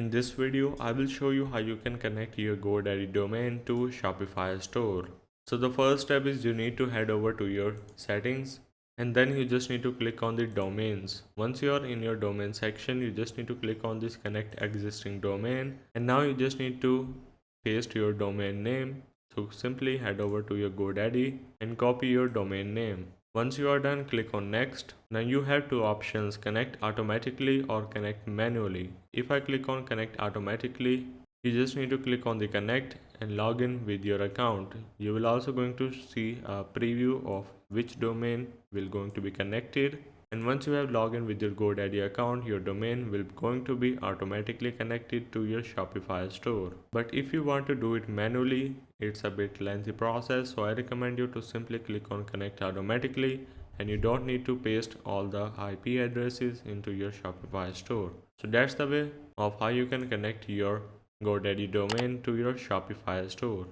In this video, I will show you how you can connect your GoDaddy domain to Shopify store. So the first step is you need to head over to your settings and then you just need to click on the domains. Once you are in your domain section, you just need to click on this connect existing domain, and now you just need to paste your domain name. So simply head over to your GoDaddy and copy your domain name. Once you are done, click on next. Now you have two options, connect automatically or connect manually. If I click on connect automatically, you just need to click on the connect and log in with your account. You will also going to see a preview of which domain will going to be connected, and once you have logged in with your GoDaddy account, your domain will going to be automatically connected to your Shopify store. But if you want to do it manually, it's a bit lengthy process, so I recommend you to simply click on connect automatically, and you don't need to paste all the IP addresses into your Shopify store. So that's the way of how you can connect your GoDaddy domain to your Shopify store.